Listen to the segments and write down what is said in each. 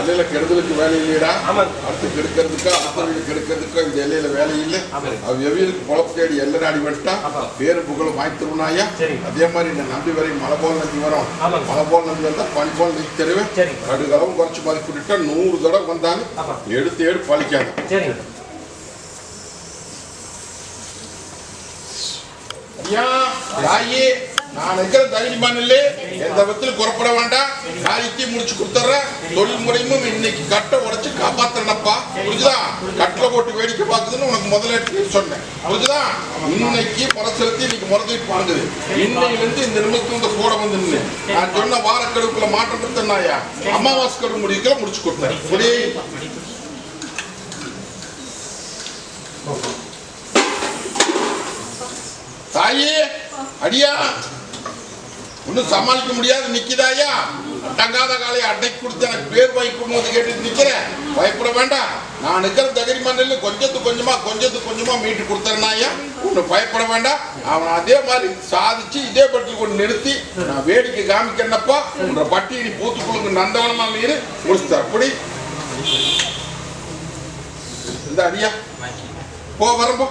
எல்லையில கெடுதலுக்கு வேலை இல்லையடா. அடுத்து கெடுக்கிறதுக்கோ அடுத்த கெடுக்கிறதுக்கோ இந்த எல்லையில வேலை இல்லை. அவ எவியலுக்கு பொழப்பு தேடி எல்லை நாடி வந்துட்டா பேரு புகழும் வாய்த்துருனாயா. அதே மாதிரி இந்த நம்பி வரை மலை போல் நம்பி வரும். மலை போல் நம்பி வந்தா பனி போல் நம்பி தருவேன். கடுகளவும் குறைச்சு மதிப்பிட்டா 100 தடவை வந்தாலும் எடுத்து பழிக்காது. ஐயா தாயே, நான் இருக்கிற தைரியமான இல்லை, எந்த விதத்தில் குறப்பட வேண்டாம். காரியத்தையும் முடிச்சு கொடுத்துட்றேன். தொழில் முறையும் இன்னைக்கு கட்டை உடைச்சு காப்பாத்துறப்பா, புரிஞ்சுதா? கட்டில போட்டு வேடிக்கை பார்க்குதுன்னு உனக்கு முதல்ல சொன்னேன், புரிஞ்சுதா? இன்னைக்கு பரசலத்தி இன்னைக்கு முறந்துட்டு வாங்குது. இன்னையிலிருந்து இந்த நிமிஷத்துல இந்த கூட வந்து நின்று நான் சொன்ன வாரக்கெடுப்புல மாற்றம் கொடுத்தேன்னாயா, அமாவாசை கெடு முடிக்கல முடிச்சு கொடுத்தேன். புரியே தாயே, அடியா ஒன்னும் சமாளிக்க முடியாது நிக்குதாயா. அடங்காத காலையை அட்டைக்கு கொடுத்து எனக்கு பேர் வாங்கி கொடுத்து கேட்டு நிக்கிறேன். பயப்பட வேண்டாம். நான் நிக்கிற தகரிமான கொஞ்சத்துக்கு கொஞ்சமா மீட்டு கொடுத்தேன்னாயா, ஒன்னும் பயப்பட வேண்டாம். அவன் அதே மாதிரி சாதிச்சு இதே பட்டியல் கொண்டு நிறுத்தி நான் வேடிக்கை காமிக்கிறப்பா உன்ற பட்டியலி பூத்துக்குழுக்கு நந்தவனமா மீறி முடிச்சுட்ட. அப்படி இந்த அடியா போ வரம்போ.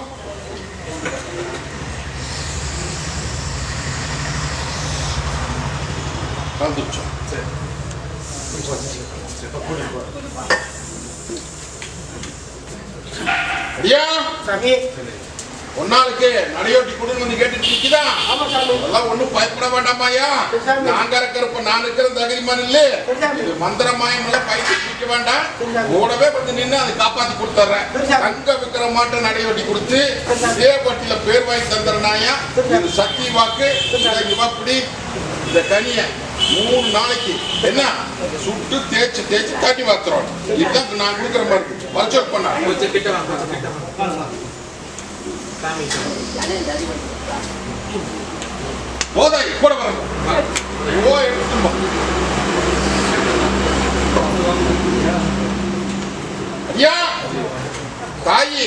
ஒன்னாளுக்கு நடையோட்டி கொடுன்னு கேட்டுட்டு நிக்குதா? அதெல்லாம் ஒண்ணும் பயப்பட வேண்டாமாயா. நாங்க இருக்கிறப்ப நான் இருக்கிற தகுதிமான இல்ல, இது மந்திரமாயம் எல்லாம் பயிற்சி நிக்க வேண்டாம். கூடவே வந்து நின்று அதை காப்பாத்தி கொடுத்துறேன். தங்க விக்கிற மாட்ட நடையோட்டி கொடுத்து இதே பட்டியல பேர் வாங்கி தந்துறனாயா. இது சக்தி வாக்கு. இப்படி இந்த கனிய 3 நாளைக்கு என்ன சுட்டு தேய்ச்சி தட்டி வாத்துறோம். இதுதான் நான் கொடுக்குற மாதிரி வச்சல் பண்ண போதாய் கூட வர எடுத்துமா. ஐயா தாயி,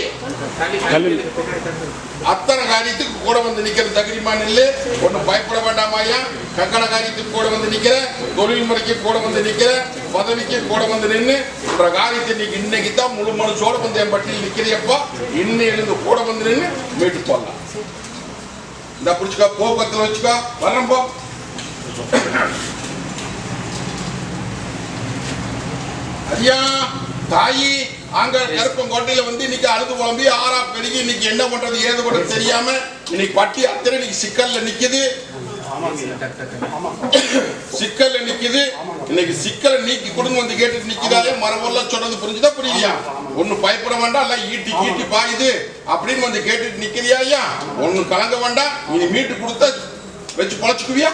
அத்தனை காரியத்துக்கு கூட வந்து நிக்கிற தகுதிமான இல்லை, ஒன்னும் பயப்பட வேண்டாமாயா. கங்கண காரியத்துக்கு கூட வந்து நிக்கிற, தொழில் முறைக்கு கூட வந்து நிக்கிற, பதவிக்கு கூட வந்து நின்று காரியத்தை இன்னைக்கு தான் முழு மனுஷோட வந்து என் பட்டியல் நிக்கிறியப்பா. இன்னிலிருந்து கூட வந்து நின்று மீட்டு போடலாம். இந்த பிடிச்சுக்கா, போக்குவரத்துல வச்சுக்கா, வர்றேன் போ. ஐயா தாயி, அங்க கருப்பங்கோட்டையில வந்து இன்னைக்கு அழுது குழம்பி ஆறா பெருகி இன்னைக்கு என்ன பண்றது ஏது பண்றது தெரியாம இன்னைக்கு பட்டி அத்தனை இன்னைக்கு சிக்கல்ல நிக்குது. சிக்கல்ல நிக்குது. இன்னைக்கு சிக்கலை நீக்கி கொடுங்க வந்து கேட்டுட்டு நிக்குதாலே மரபெல்லாம் சொல்றது புரிஞ்சுதா புரியலையா? ஒன்னும் பயப்பட வேண்டாம். எல்லாம் ஈட்டி கீட்டி பாயுது அப்படின்னு வந்து கேட்டுட்டு நிக்கிறியா? ஐயா ஒன்னும் கலங்க வேண்டாம். இனி மீட்டு கொடுத்தா வச்சு பொழைச்சுக்குவியா?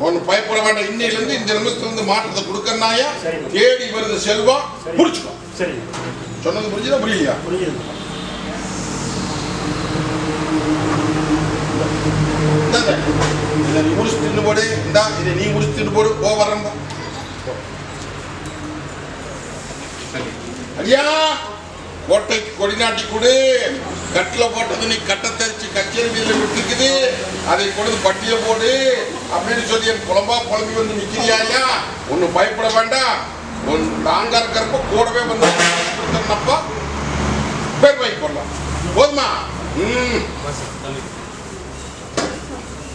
ஒன்னும் பயப்பட வேண்டாம். இன்னையில இருந்து இந்த நிமிஷத்துல இருந்து மாற்றத்தை கொடுக்கறனாயா. தேடி வருது செல்வம் புடிச்சுக்கோ. சொன்னது புரிஞ்சுதா புரியலையா? நீ முடிச்சு தின்னு போடு. இந்தா இதை நீ முடிச்சு தின்னு போடு. போ வர்றம்பா. ஐயா கோட்டைக்கு கொடிநாட்டி கொடு. கட்டில போட்டது நீ கட்டை தரிச்சு கச்சேரி வீதியில விட்டுருக்குது, அதை கொடுத்து பட்டியல போடு அப்படின்னு சொல்லி என் புலம்பி வந்து நிக்கிறியா? ஐயா ஒன்னும் பயப்பட வேண்டாம். நாங்க இருக்கிறப்ப கூடவே வந்து பேர் வாங்கி போடலாம். போதுமா?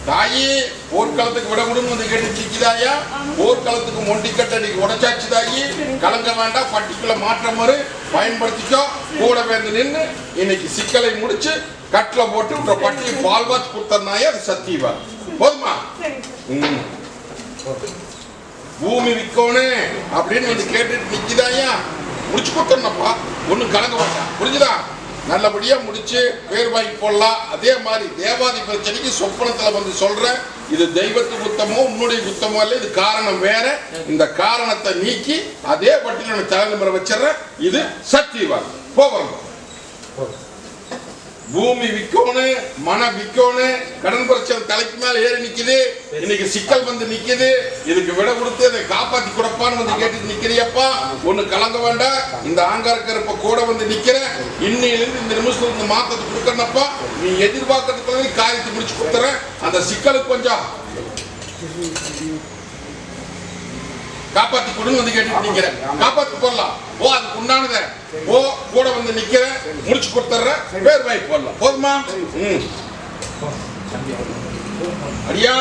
தாயி போர்க்களத்துக்கு விட முடியும் வந்து கேட்டு நிக்குதாயா? போர்க்களத்துக்கு மொண்டிக்கட்டை நீ உடைச்சாச்சு தாயி. கலங்க வேண்டாம், பட்டிக்குள்ள மாற்றம் வரு பயன்படுத்திக்கோ. கூட வந்து நின்று இன்னைக்கு சிக்கலை முடிச்சு கட்டில போட்டு பட்டி பால் வாச்சு கொடுத்தனாயா அது சத்தியவா போதுமா? பூமி விற்கணும் அப்படின்னு வந்து கேட்டுட்டு நிக்குதாயா? முடிச்சு கொடுத்தனப்பா, ஒன்னும் கலங்க வேண்டாம், புரிஞ்சுதா? நல்லபடியா முடிச்சு பேர் வாங்கி போடலாம். அதே மாதிரி தேவாதி பிரச்சனைக்கு சொப்பனத்துல வந்து சொல்றேன், இது தெய்வத்து குத்தமோ உன்னுடைய குத்தமோ இல்ல, இது காரணம் வேற. இந்த காரணத்தை நீக்கி அதே பட்டியல தலைநம்பரை வச்சிடறேன். இது சத்தியவா போகிறோம். பூமி விற்கணும், மன விற்கணும், கடன் பிரச்சனை தலைக்கு மேல ஏறி நிக்குது. இன்னைக்கு சிக்கல் வந்து நிக்குது. இதுக்கு விட கொடுத்து அதை காப்பாத்தி கொடுப்பான்னு வந்து கேட்டு நிக்கிறியப்பா. ஒண்ணு கலங்க வேண்டாம், இந்த ஆங்காரக்கருப்ப கூட வந்து நிக்கிற. இன்னையிலிருந்து இந்த நிமிஷத்துல இந்த மாத்தத்தை கொடுக்கறப்பா, நீ எதிர்பார்க்கறதுக்குள்ள காரியத்தை முடிச்சு கொடுத்துற. அந்த சிக்கலுக்கு கொஞ்சம் காப்பாத்தி கொடுன்னு வந்து கேட்டு நிக்கிறேன். காப்பாத்தி போடலாம். ஓ அதுக்கு உண்டானத ஓ கூட வந்து நிக்கிற, முடிச்சு கொடுத்துற, பேர் வாங்கி போடலாம். போதுமா? அடியா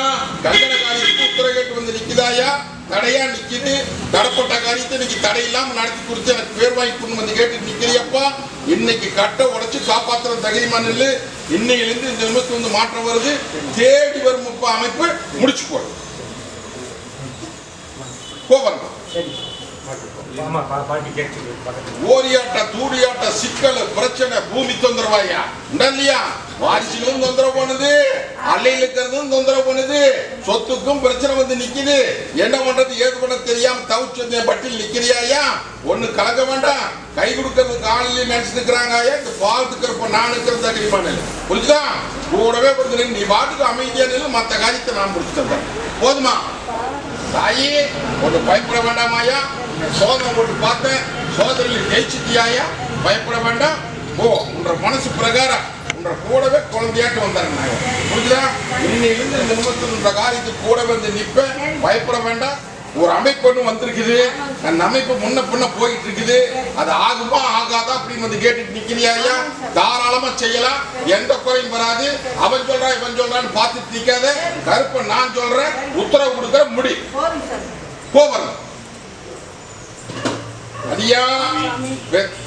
கல்யாண காரியத்துக்கு உத்தரவு கேட்டு வந்து நிக்குதாயா? தடையா நிக்குது. தடப்பட்ட காரியத்தை இன்னைக்கு தடை இல்லாம நடத்தி கொடுத்து எனக்கு பேர் வாங்கி கொடுன்னு வந்து கேட்டு நிக்கிறியப்பா. இன்னைக்கு கட்டை உடைச்சு காப்பாத்துற தகுதிமா நெல்லு. இன்னையிலிருந்து இந்த நிமிஷத்துக்கு வந்து மாற்றம் வருது. தேடி வரும் அமைப்பு முடிச்சு போடு. ஓரியாட்ட தூடியாட்ட சிக்கல் பிரச்சனை பூமி தொந்தரவாயா இல்லையா? வாரிசிலும் தொந்தரவு பண்ணுது, அள்ளையில் இருக்கிறதும் தொந்தரவு பண்ணுது, சொத்துக்கும் பிரச்சனை வந்து நிக்குது. என்ன பண்றது ஏது பண்ண தெரியாம தவிச்சு பட்டியல் நிக்கிறியாயா? ஒண்ணு கலக்க வேண்டாம், கை கொடுக்கறதுக்கு ஆன்லைன் நினைச்சு இருக்கிறாங்க. இந்த பாலத்துக்கு நான் இருக்கிறது தகுதிமான புரிஞ்சுதா? கூடவே கொடுத்து நீ பாட்டுக்கு அமைதியான மற்ற காரியத்தை நான் முடிச்சு தந்தேன். போதுமா தாயி? ஒன்று பயப்பட வேண்டாமாயா? சோதனை போட்டு பார்த்தேன், சோதனையில் ஜெயிச்சுட்டியாயா? பயப்பட வேண்டாம். ஓ உன்ற மனசு பிரகாரம் உன்ற கூடவே குழந்தையாட்டு வந்தாருங்க. புரிஞ்சுதா? இன்னிலிருந்து இந்த நிமிஷத்துல இந்த காரியத்துக்கு கூட வந்து நிற்பேன். பயப்பட வேண்டாம். ஒரு அமைப்பு ஒன்று வந்திருக்குது, அந்த அமைப்பு முன்ன பின்ன போயிட்டு இருக்குது. அது ஆகுமா ஆகாதா அப்படின்னு வந்து கேட்டுட்டு நிக்கிறியா? தாராளமா செய்யலாம், எந்த குறையும் வராது. அவன் சொல்றான் இவன் சொல்றான்னு பார்த்துட்டு நிக்காத. கருப்ப நான் சொல்றேன், உத்தரவு கொடுக்கிற முடி போவரம். அடியா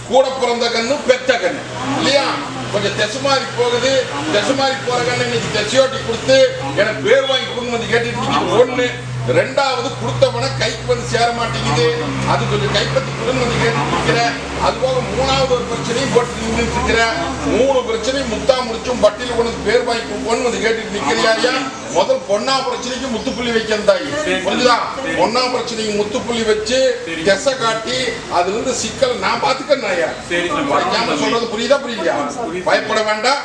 கூட பிறந்த கண்ணு பெத்த கண்ணு இல்லையா? கொஞ்சம் தெசுமாரி போகுது. தெசுமாரி போற கண்ணு இன்னைக்கு தெசையோட்டி கொடுத்து எனக்கு பேர் வாங்கி கொடுன்னு வந்து கேட்டுட்டு ஒண்ணு. ரெண்டாவது கொடுத்தவன கைக்கு வந்து சேர மாட்டேங்குது, அது கொஞ்சம் கைப்பற்றி கொடுன்னு வந்து கேட்டு. அது போக மூணாவது ஒரு பிரச்சனையும் போட்டு நின்றுட்டு இருக்கிற. 3 பிரச்சனையும் முத்தா முடிச்சும் பட்டியல கொண்டு பேர் வாங்கி கொடுப்போன்னு வந்து கேட்டுட்டு நிக்கிறியா? முதல் பொண்ணா பிரச்சனைக்கு முத்துப்புள்ளி வைக்கிறேன் தாயி. புரிஞ்சுதா? பொண்ணா பிரச்சனைக்கு முத்துப்புள்ளி வச்சு திசை காட்டி அதுல இருந்து சிக்கல் நான் பாத்துக்கிறேன். சொல்றது புரியுதா? புரியுதா? பயப்பட வேண்டாம்.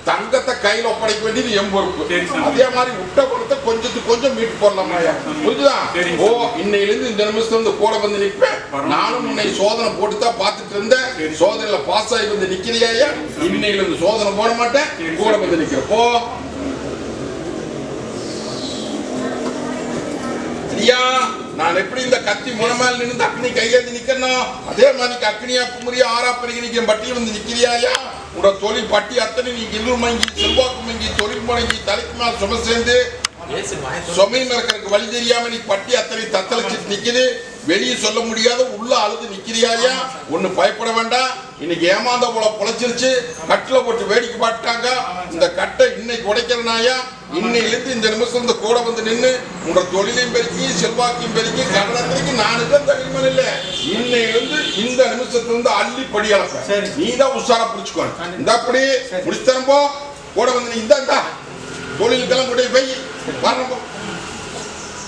தங்கத்தை கையில ஒப்படைக்க வேண்டியது என் பொறுப்பு. அதே மாதிரி விட்ட பணத்தை கொஞ்சத்துக்கு கொஞ்சம் மீட்டு போடலாம். புரிஞ்சுதா? ஓ இன்னையிலிருந்து இந்த நிமிஷத்துல கூட வந்து நிற்பேன். நானும் உன்னை சோதனை போட்டுதான் பார்த்துட்டு இருந்தேன். சோதனையில பாஸ் ஆகி வந்து நிக்கிறியா? இன்னையிலிருந்து சோதனை போட மாட்டேன், கூட வந்து நிக்கிறேன். போ நான் எப்படி இந்த கத்தி முனமால் நின்று அக்னி கையெழுந்து நிக்கணும், அதே மாதிரி அக்னியா குமரியா ஆறா பெருகி நிக்கிற பட்டியல் வந்து நிக்கிறியா? உங்களோட தொழில் பட்டி அத்தனை நீ எல்லூர் மங்கி செல்வாக்கு மங்கி தொழில் முடங்கி தலைக்கு மேல் சும சேர்ந்து சுமையும் இருக்கிறதுக்கு வழி தெரியாம நீ பட்டி அத்தனை தத்தளிச்சுட்டு நிக்குது. வெளியே சொல்ல முடியாத உள்ள அழுது நிக்கிறியாயா? ஒண்ணு பயப்பட வேண்டாம். இன்னைக்கு ஏமாந்த போல பொழைச்சிருச்சு. கட்டில போட்டு வேடிக்கை பாட்டாங்க. இந்த கட்டை இன்னைக்கு உடைக்கிறனாயா? இன்னையிலிருந்து இந்த நிமிஷம் இந்த கூட வந்து நின்று உங்களோட தொழிலையும் பெருக்கி செல்வாக்கையும் பெருக்கி கடனத்திற்கு நானுக்கு தகுதிமன் இல்லை. இன்னையிலிருந்து இந்த நிமிஷத்துல அள்ளி படி அளப்ப நீ தான் உஷாரா பிடிச்சுக்கணும். இந்த அப்படி முடித்தரம்போ கூட வந்து நீ இந்த தொழிலுக்கெல்லாம் கூட போய் வரப்போ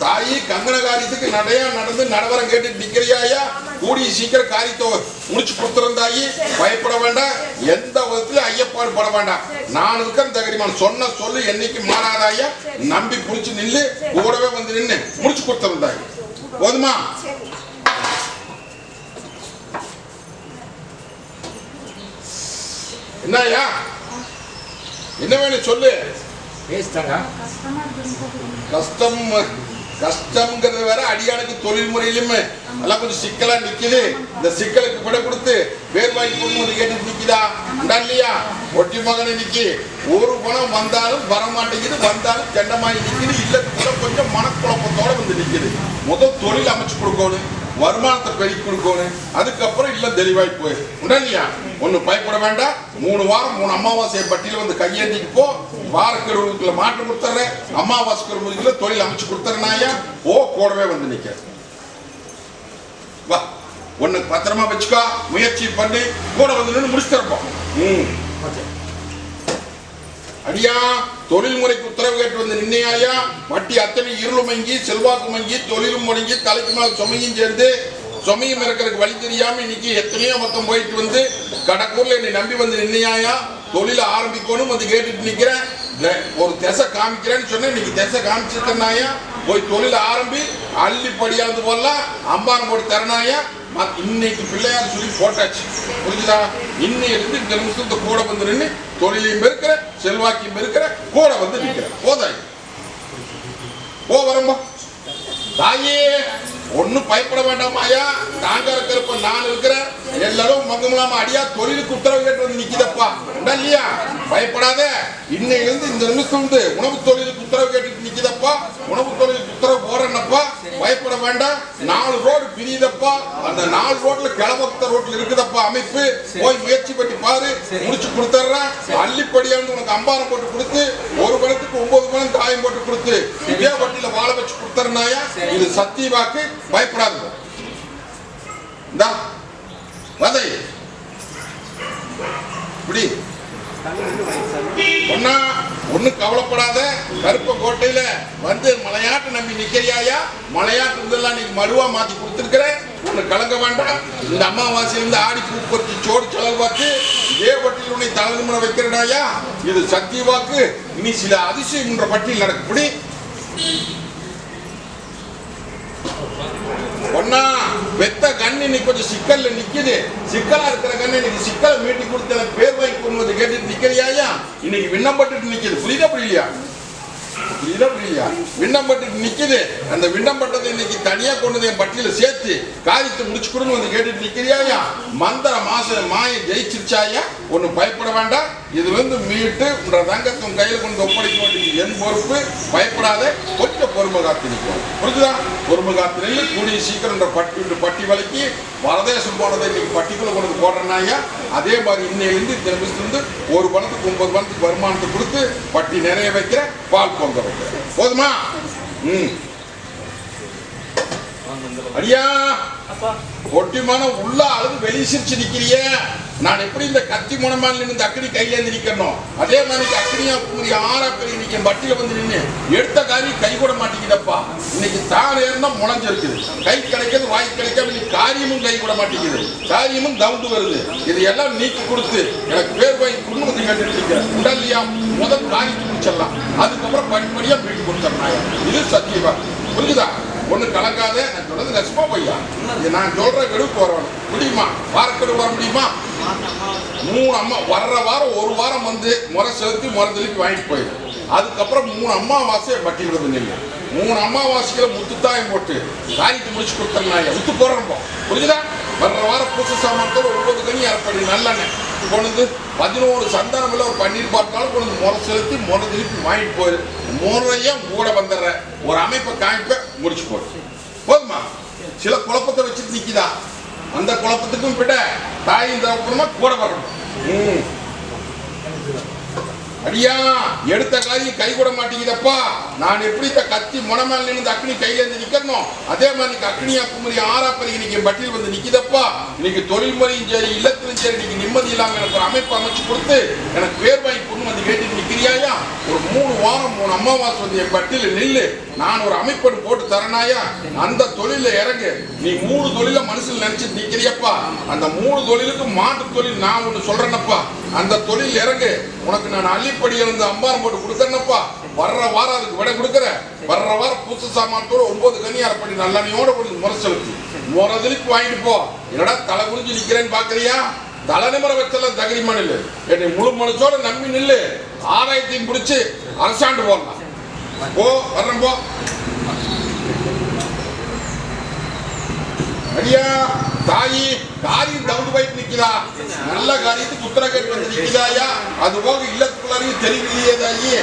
தாயி கங்கண காரியத்துக்கு நடையா நடந்து நடவரம் கேட்டு நிக்கிறியாயா? கூடிய சீக்கிரம் காரியத்தை முடிச்சு கொடுத்துருந்தாயி. பயப்பட வேண்டாம், எந்த விதத்திலும் ஐயப்பாடு பட வேண்டாம். நான் இருக்கிற தகுதிமான சொன்ன சொல்லு என்னைக்கு மாறாதாயா? நம்பி புடிச்சு நில்லு, கூடவே வந்து நின்று முடிச்சு கொடுத்துருந்தாய். போதுமா? என்னயா என்ன வேணும் சொல்லு. கஷ்டம் கஷ்டம்ங்கிறது வேற, அடியானுக்கு தொழில் முறையிலுமே எல்லாம் கொஞ்சம் சிக்கலா நிக்குது. இந்த சிக்கலுக்கு விட கொடுத்து பேர் வாங்கி கொடுத்து கேட்டு நிக்குதா இல்லையா? ஒட்டி மகனை நிக்கி ஒரு பணம் வந்தாலும் வரமாட்டேங்குது, வந்தாலும் கெண்டமாயி நிக்குது. இல்லத்துக்குள்ள கொஞ்சம் மனக்குழப்பத்தோட வந்து நிக்குது. முதல் தொழில் அமைச்சு கொடுக்கணும், வருமானத்தை பெருக்கி கொடுக்கணும், அதுக்கப்புறம் இல்ல தெளிவாய் போய் இல்லையா? ஒண்ணு பயப்பட வேண்டாம். 3 வாரம் 3 அமாவாசை பட்டியல வந்து கையேந்திட்டு போ. வாரக்கருவுக்குள்ள மாற்றம் கொடுத்துறேன், அமாவாசை கருவுக்குள்ள தொழில் அமைச்சு கொடுத்துறேனாயா ஓ கூடவே வந்து நிக்க வா. ஒண்ணு பத்திரமா வச்சுக்கோ, முயற்சி பண்ணி கூட வந்து நின்று முடிச்சிருப்போம். அடியா தொழில் முறைக்கு உத்தரவு கேட்டு வந்து நின்னையா வட்டி அத்தனை இருளும் மங்கி செல்வாக்கு மங்கி தொழிலும் முடங்கி தலைக்கு மேல சுமையும் சேர்ந்து சுமையும் இருக்கிறதுக்கு வழி தெரியாம இன்னைக்கு எத்தனையோ பக்கம் போயிட்டு வந்து கடக்கூர்ல என்னை நம்பி வந்து நின்னையா தொழில ஆரம்பிக்கணும் வந்து கேட்டுட்டு நிக்கிறேன். ஒரு திசை காமிக்கிறேன்னு சொன்னேன், இன்னைக்கு திசை காமிச்சிருக்கனாயா போய் தொழில ஆரம்பி அள்ளி படியாது போல அம்பாரம் போட்டு தரணாயா. இன்னைக்கு பிள்ளையார் சொல்லி போட்டாச்சு, புரிஞ்சுதா? இன்னையிலிருந்து இந்த நிமிஷத்தை கூட வந்து நின்று தொழிலையும் இருக்கிற செல்வாக்கியும் இருக்கிற கூட வந்து நிற்கிற போதாய் போ வரம்பா. தாயே ஒன்னும் பயப்பட வேண்டாமாயா, தாங்க இருக்கிறப்ப நான் இருக்கிறேன். எல்லாரும் மகமுலாம அடியா தொழிலுக்கு உத்தரவு கேட்டு வந்து நிக்குதப்பா இல்லையா? பயப்படாத. இன்னையிலிருந்து இந்த நிமிஷம் வந்து உணவு தொழிலுக்கு உத்தரவு கேட்டு நிக்குதப்பா. உணவு தொழிலுக்கு உத்தரவு போறேன்னப்பா, பயப்பட வேண்டாம். 4 ரோடு பிரியுதப்பா. அந்த 4 ரோட்ல கிளம்பத்த ரோட்ல இருக்குதப்பா அமைப்பு. போய் முயற்சி பண்ணி பாரு, முடிச்சு கொடுத்துட்றேன். அள்ளிப்படியாந்து உனக்கு அம்பாரம் போட்டு கொடுத்து 1 பணத்துக்கு 9 பணம் காயம் போட்டு கொடுத்து இதே வட்டியில வாழ வச்சு கொடுத்துறனாயா. இது சத்திய வாக்கு, பயப்படாது. இந்தா வதை இப்படி ஒன்னா ஒண்ணு கவலைப்படாத. கருப்ப கோட்டையில வந்து மலையாட்டு நம்பி நிக்கிறியாயா? மலையாட்டு இருந்தெல்லாம் நீங்க மடுவா மாத்தி கொடுத்துருக்கிறேன். ஒண்ணு கலங்க வேண்டாம். இந்த அமாவாசையிலிருந்து ஆடி பூப்பறிச்சு சோடு செலவு பார்த்து இதே பட்டியல் உன்னை தலைமுறை வைக்கிறடாயா. இது சத்திய வாக்கு. இனி சில அதிசயம் பட்டியல் நடக்கும்படி ஒன்னா வெத்த கண்ணு இன்னைக்கு கொஞ்சம் சிக்கல்ல நிக்குது. சிக்கலா இருக்கிற கண்ணு இன்னைக்கு சிக்கலை மீட்டி கொடுத்து எனக்கு பேர் வாங்கி கொண்டு கேட்டு நிக்கிறியா? இன்னைக்கு விண்ணப்பட்டு நிக்குது. புரியுதா புரியலையா? புரியுதா புரியலையா? விண்ணப்பட்டு நிக்குது. அந்த விண்ணப்பட்டதை இன்னைக்கு தனியா கொண்டு என் பட்டியல சேர்த்து காரியத்தை முடிச்சு கொடுன்னு வந்து கேட்டுட்டு நிக்கிறியா? மந்திர மாய ஜெயிச்சிருச்சாயா? ஒண்ணு பயப்பட வேண்டாம். இது வந்து மீட்டு உன்ற தங்கத்தை கையில கொண்டு ஒப்படைக்க வேண்டியது என் பொறுப்பு. பயப்படாத, கொஞ்சம் பொறுமை காத்து நிற்கும். புரிஞ்சுதா? பொறுமை காத்து நெல்லு கூடிய சீக்கிரம் பட்டி வலைக்கு வரதேசம் போனதை இன்னைக்கு பட்டிக்குள்ள கொண்டு போடுறனாயா. அதே மாதிரி இன்னையிலிருந்து இந்த நிமிஷத்துலேருந்து 1 பணத்துக்கு 9 பணத்துக்கு வருமானத்தை கொடுத்து பட்டி நிறைய வைக்கிற, பால் பொங்க வைக்கிற. போதுமா? அடியா ஒட்டிமான உள்ள அழுது வெளியே சிரிச்சு நிக்கிறிய. நான் எப்படி இந்த கத்தி முனமான இந்த அக்கடி கையில நிக்கணும், அதே மாதிரி அக்கடியா கூறிய 6 அக்கடி இன்னைக்கு பட்டியில வந்து நின்று எடுத்த காரியம் கை கூட மாட்டேங்குதப்பா. இன்னைக்கு தான் ஏறினா முளைஞ்சிருக்குது. கை கிடைக்கிறது வாய் கிடைக்காம இன்னைக்கு காரியமும் கை கூட மாட்டேங்குது. காரியமும் தவுண்டு வருது. இதையெல்லாம் நீக்கி கொடுத்து எனக்கு பேர் வாங்கி குடும்பத்தை கேட்டுட்டு இருக்கிறேன். உடல்லையா முதல் காரியத்தை முடிச்சிடலாம், அதுக்கப்புறம் படிப்படியா வீட்டு கொடுத்துறாங்க. இது சத்தியமா புரிஞ்சுதா? ஒண்ணு கலக்காத. நான் சொல்றது நெசமா பையா, நான் சொல்ற கெடுக்கு வரணும் முடியுமா? வாரக்கெடு வர முடியுமா? 3 அம்மா வர்ற வாரம் 1 வாரம் வந்து முறை செலுத்தி முறை திருப்பி வாங்கிட்டு போயிடும். அதுக்கப்புறம் 3 அமாவாசை பட்டியல் வந்து நின்று 3 அமாவாசைகளை முத்துத்தாயம் போட்டு காரியத்தை முடிச்சு கொடுத்தா முத்து போடுறப்போ புரிஞ்சுதா? வர்ற வாரம் பூச சாமானத்தோட 9 கனி அரைப்படி நல்லெண்ணெய் கொண்டு 11 சந்தானமில்ல ஒரு பன்னீர் பார்த்தாலும் கொண்டு முறை செலுத்தி முறை திருப்பி வாங்கிட்டு போயிரு. முறையா கூட வந்துடுற ஒரு அமைப்பை காமிப்ப முடிச்சு போடு. போதுமா? சில குழப்பத்தை வச்சுட்டு நிக்குதா? அந்த குழப்பத்துக்கும் விட தாயின் தகப்பனுமா கூட வரணும். அடியா எடுத்த காரியம் கை கூட மாட்டேங்குதப்பா. நான் எப்படி இந்த கத்தி முனமேல நின்று அக்னி கையில இருந்து நிக்கணும், அதே மாதிரி அக்னியா குமரி 6 இன்னைக்கு பட்டியல் வந்து நிக்குதப்பா. இன்னைக்கு தொழில் முறையும் சரி இல்லத்திலும் சரி இன்னைக்கு நிம்மதி இல்லாம எனக்கு ஒரு அமைப்பு அமைச்சு கொடுத்து எனக்கு பேர் வாங்கி கொண்டு வந்து கேட்டு நிக்கிறியாயா? ஒரு 3 வாரம் 3 அமாவாசை வந்து என் பட்டியல நில்லு, நான் ஒரு அமைப்பு போட்டு தரனாயா. அந்த தொழில இறங்கு. நீ 3 தொழில மனசுல நினைச்சிட்டு நிக்கிறியப்பா. அந்த 3 தொழிலுக்கு மாட்டு தொழில் நான் ஒண்ணு சொல்றேன்னப்பா. அந்த தொழில் இறங்கு. உனக்கு நான் அள்ளிப்படி இருந்து அம்பாரம் போட்டு கொடுக்கறேன்னப்பா. வர்ற வாரம் அதுக்கு விட கொடுக்குற. வர்ற வாரம் பூச சாமானத்தோட 9 கனி அரைப்படி நல்லெண்ணையோட கொஞ்சம் முறை செலுத்தி முறை திருப்பி வாங்கிட்டு போ. என்னடா தலை குறிஞ்சு நிக்கிறேன்னு பாக்குறியா? தலை நிமிர வச்செல்லாம் தகுதிமான இல்லை. என்னை முழு மனசோட நம்பி நில்லு. ஆதாயத்தையும் பிடிச்சு அரசாண்டு போடலாம். போ வர்றேன் போ. அடியா தாயி காரியம் தவுந்து போயிட்டு நிக்கிறா. நல்ல காரியத்துக்கு உத்தரகேட்டு வந்து நிக்கிறாயா. அது போக இல்லத்துக்குள்ளாரையும் தெரியலையே தாயி.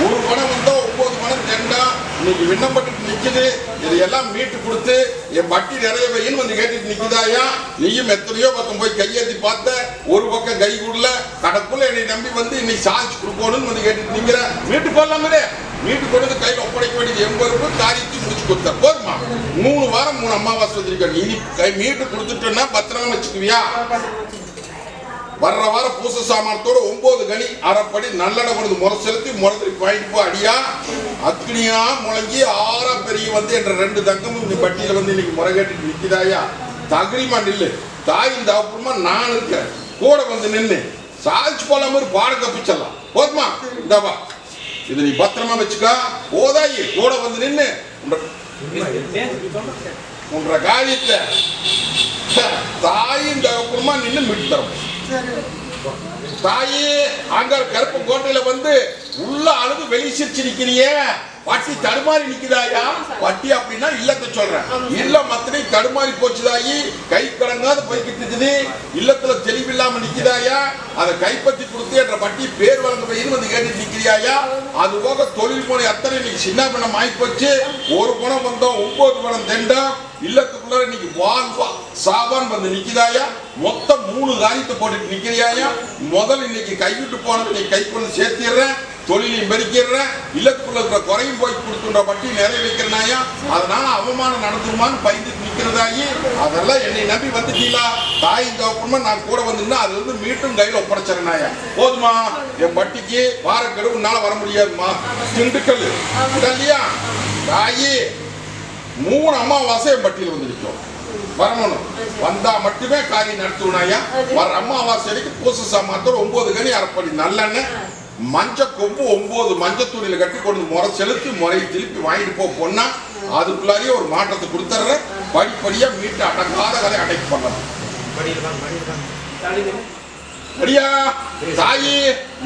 ஒரு பணம் வந்தோ 9 பணம் தெண்டா இன்னைக்கு விண்ணப்பட்டு நிக்குது. இதையெல்லாம் மீட்டு கொடுத்து என் பட்டி நிறைய வையின்னு வந்து கேட்டுட்டு நிக்குதாயா. நீயும் எத்தனையோ பக்கம் போய் கையேற்றி பார்த்த, ஒரு பக்கம் கை கூடல. கடக்குள்ள என்னை நம்பி வந்து இன்னைக்கு சாதிச்சு கொடுக்கணும்னு வந்து கேட்டுட்டு நிக்கிற. மீட்டு போடலாமே. மீட்டு கொண்டு கையில் ஒப்படைக்க வேண்டியது எம்பருப்பு காரியத்தையும் முடிச்சு கொடுத்த போதுமா. 3 வாரம் 3 அமாவாசை வச்சிருக்க. நீ கை மீட்டு கொடுத்துட்டோன்னா பத்திரமா வச்சுக்குவியா. வர்ற வாரம் பூச சாமானத்தோட 9 கனி அரைப்படி நல்லட கொடுத்து முறை செலுத்தி முறத்துக்கு வாங்கிட்டு போ. அடியா அக்னியா முழங்கி 6 பெரிய வந்து என்ற 2 தங்கமும் இந்த பட்டியல வந்து இன்னைக்கு முறை கேட்டு நிற்கிறாயா. தகிரிமா நில்லு. தாயின் தகப்பமா நான் இருக்கிறேன். கூட வந்து நின்று சாதிச்சு போல மாதிரி பாட கப்பிச்சிடலாம் போதுமா. இந்தாப்பா இது நீ பத்திரமா வச்சுக்கா. ஓதாயி கூட வந்து நின்று உன்ற காரியத்தை தாயின் தகப்பமா நின்று மீட்டு தரும். தாயே அங்க கருப்பு கோட்டையில வந்து உள்ள அழுது வெளி சிரிச்சு நிக்கிறிய. பட்டி தடுமாறி நிக்குதாயா. பட்டி அப்படின்னா இல்லத்தை சொல்றேன். இல்ல மத்தனை தடுமாறி போச்சுதாயி. கை கடங்காத போய்கிட்டு இருக்குது. இல்லத்துல தெளிவில்லாம நிக்குதாயா. அதை கைப்பற்றி கொடுத்து என்ற பட்டி பேர் வழங்க போயின்னு வந்து கேட்டு நிக்கிறியாயா. அது போக தொழில் போன அத்தனை இன்னைக்கு சின்ன பணம் ஆகி போச்சு. ஒரு பணம் வந்தோம் 9 பணம் தெண்டா இல்லத்துக்குள்ள இன்னைக்கு வாழ்வா சாவான் வந்து நிக்குதாயா. மொத்தம் 3 காரியத்தை போட்டுட்டு நிக்கிறியாயா. முதல் இன்னைக்கு கைவிட்டு போனது நீ கை கொண்டு சேர்த்திடுறேன். தொழிலையும் பெருக்கிடுறேன். இல்லத்துக்குள்ள இருக்கிற குறையும் போய் கொடுத்துன்ற பட்டி நிறைய வைக்கிறனாயா. அதனால அவமானம் நடந்துருமான்னு பயந்துட்டு நிக்கிறதாயி. அதெல்லாம் என்னை நம்பி வந்துட்டீங்களா. தாயின் தகப்பமா நான் கூட வந்துன்னா அது வந்து மீட்டும் கையில் ஒப்படைச்சிடனாயா. போதுமா. என் பட்டிக்கு வாரக்கெடு உன்னால வர முடியாதுமா. திண்டுக்கல் இல்லையா தாயி. 3 அமாவாசை என் பட்டியல் வந்து நிற்கும். வரணும் வந்தா மட்டுமே காரியம் நடத்துவனாயா. வர அமாவாசைக்கு பூச சாமானத்தோட 9 கனி அரைப்படி நல்லெண்ணெய் மஞ்ச கொம்பு 9 மஞ்சள் துணியில கட்டி கொண்டு முறை செலுத்தி முறையை திருப்பி வாங்கிட்டு போ பொண்ணா. அதுக்குள்ளாரியே ஒரு மாற்றத்தை கொடுத்துட்ற. படிப்படியா மீட்டு அடங்காத கதை அடைக்கு பண்ணலாம். அடியா தாயி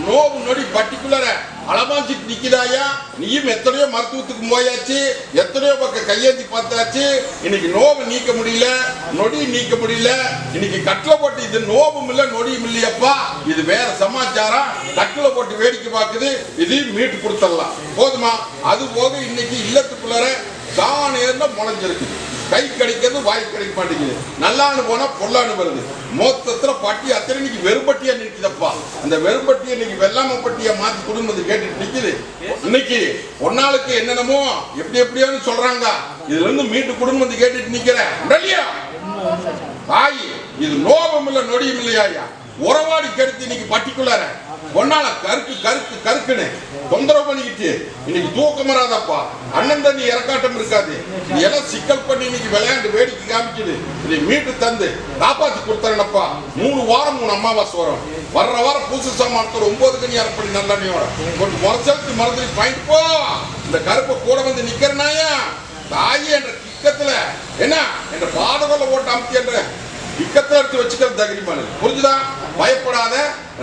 நோவு நொடி பட்டிக்குள்ளர அளமாச்சிட்டு நிக்கிறாயா. நீயும் எத்தனையோ மருத்துவத்துக்கு போயாச்சு. எத்தனையோ பக்கம் கையேந்தி பார்த்தாச்சு. இன்னைக்கு நோவு நீக்க முடியல. நொடி நீக்க முடியல. இன்னைக்கு கட்டில போட்டு இது நோவும் இல்ல நொடியும் இல்லையப்பா. இது வேற சமாச்சாரம். கட்டில போட்டு வேடிக்கை பார்க்குது. இது மீட்டு கொடுத்துடலாம் போதுமா. அது போக இன்னைக்கு இல்லத்துக்குள்ளர தானேர்ல முளைஞ்சிருக்கு. கை கிடைக்கிறது வாய் கிடைக்க மாட்டேங்குது. நல்லான்னு போனா பொல்லான்னு வருது. மொத்தத்துல பட்டி அத்தனை இன்னைக்கு வெறும்பட்டியா நிற்குதப்பா. அந்த வெறும்பட்டியை இன்னைக்கு வெள்ளாம பட்டியா மாத்தி குடும்பத்தை கேட்டுட்டு நிக்குது. இன்னைக்கு பொன்னாளுக்கு என்னென்னமோ எப்படி எப்படியான்னு சொல்றாங்க. இதுல இருந்து மீட்டு குடும்பத்தை கேட்டுட்டு நிக்கிறேன். தாய் இது நோபம் இல்ல நொடியும் இல்லையா. உறவாடி கெடுத்து இன்னைக்கு பட்டிக்குள்ளார பொன்னால கருக்கு கருக்கு கருக்குன்னு தொந்தரவு பண்ணிக்கிட்டு இன்னைக்கு தூக்கம் வராதப்பா. அண்ணன் தண்ணி இறக்காட்டம் இருக்காது. எல்லாம் சிக்கல் பண்ணி இன்னைக்கு விளையாண்டு வேடிக்கை காமிக்குது. இதை மீட்டு தந்து காப்பாத்தி கொடுத்தேனப்பா. 3 வாரம் 3 அமாவாசை வரும். வர்ற வாரம் பூச சாமானத்தோட 9 கனி அரைப்படி நல்லெண்ணையோட கொஞ்சம் முறைச்சலுக்கு மருந்து வாங்கிட்டு போ. இந்த கருப்பை கூட வந்து நிக்கிறனாயா. தாயி என்ற கிக்கத்துல என்ன என்ற பாதகோல ஓட்ட அமுத்தி என்ற இக்கத்தை எடுத்து வச்சுக்கிறது தகுதிமான. புரிஞ்சுதா. பயப்படாத.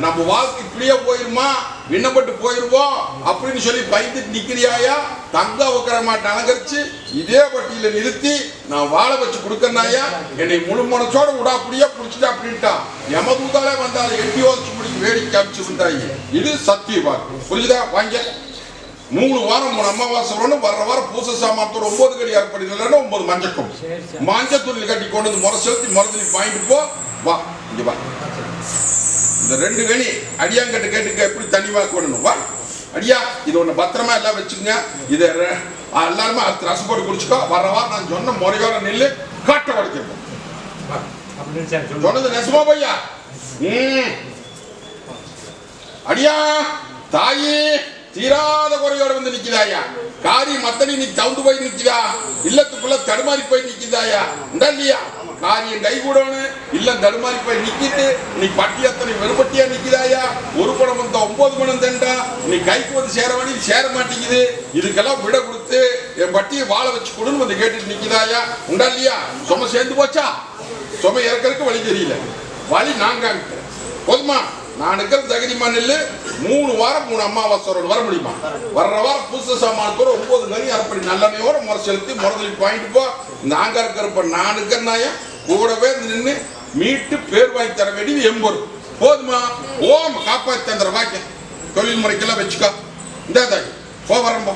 நம்ம வாழ்க்கை இப்படியே போயிருமா விண்ணப்பட்டு போயிருவோம் அப்படின்னு சொல்லி பயந்துட்டு நிக்கிறியாயா. தங்க உக்கர மாட்டை அலங்கரிச்சு இதே பட்டியல நிறுத்தி நான் வாழ வச்சு கொடுக்கறாயா. என்னை முழு மனசோட விடாப்படியா புடிச்சுட்டா அப்படின்ட்டா. யமதூதாலே வந்தாலும் எட்டி யோசிச்சு முடிச்சு வேடிக்கை காமிச்சு விட்டாங்க. இது சத்தியமா. புரிஞ்சுதா. வாங்க 3 வாரம் 3 அமாவாசை வரணும். வர்ற வாரம் பூச சாமானத்தோட 9 கனி அரைப்படி நல்லெண்ணெய் 9 மஞ்சக்கும் மஞ்சள் துணியில் கட்டி கொண்டு வந்து முறை செலுத்தி மருந்து வாங்கிட்டு போ. வா இங்க வா. இந்த 2 கனி அடியாங்கிட்ட கேட்டுக்க எப்படி தண்ணி வாக்கணும். வா அடியா இது ஒண்ணு பத்திரமா எல்லாம் வச்சுக்கங்க. இதை எல்லாருமே அடுத்த ரசம் போட்டு குடிச்சுக்கோ. வர்ற வாரம் நான் சொன்ன முறையோட நெல்லு காட்ட வடிக்கிறோம். சொன்னது நெசமா பையா. அடியா தாயி தீராத குறையோட வந்து நிக்குதாயா. காரியம் அத்தனை நீ தவுந்து போய் நிக்குதா. இல்லத்துக்குள்ள தடுமாறி போய் நிக்குதாயா. இல்லையா காரியம் கை கூடணும். இல்ல தடுமாறி போய் நிக்கிட்டு நீ பட்டி அத்தனை வெறுபட்டியா நிக்குதாயா. ஒரு பணம் வந்த 9 பணம் தண்டா. நீ கைக்கு வந்து சேர வேண்டி சேர மாட்டேங்குது. இதுக்கெல்லாம் விட கொடுத்து என் பட்டியை வாழ வச்சு கொடுன்னு வந்து கேட்டுட்டு நிக்குதாயா. உண்டா இல்லையா. சும சேர்ந்து போச்சா. சும இறக்கிறதுக்கு வழி தெரியல. வழி நாங்க போதுமா. நான் இருக்கிற தகுதிமா நெல்லு. 3 வாரம் 3 அமாவாசை வர முடியுமா. வர்ற வாரம் பூச சாமானத்தோட 9 கனி அரைப்படி நல்லெண்ணையோட முறை செலுத்தி முறதலிட்டு வாங்கிட்டு போ. இந்த ஆங்கார கருப்ப நான் இருக்கிறனாயா. கூடவே நின்று மீட்டு பேர் வாங்கி தர வேண்டியது எம்பொரு. போதுமா? ஓம் காப்பாற்றி தந்துற வாக்கியம் தொழில் முறைக்கெல்லாம் வச்சுக்கோ. இந்த போ வரம்போ.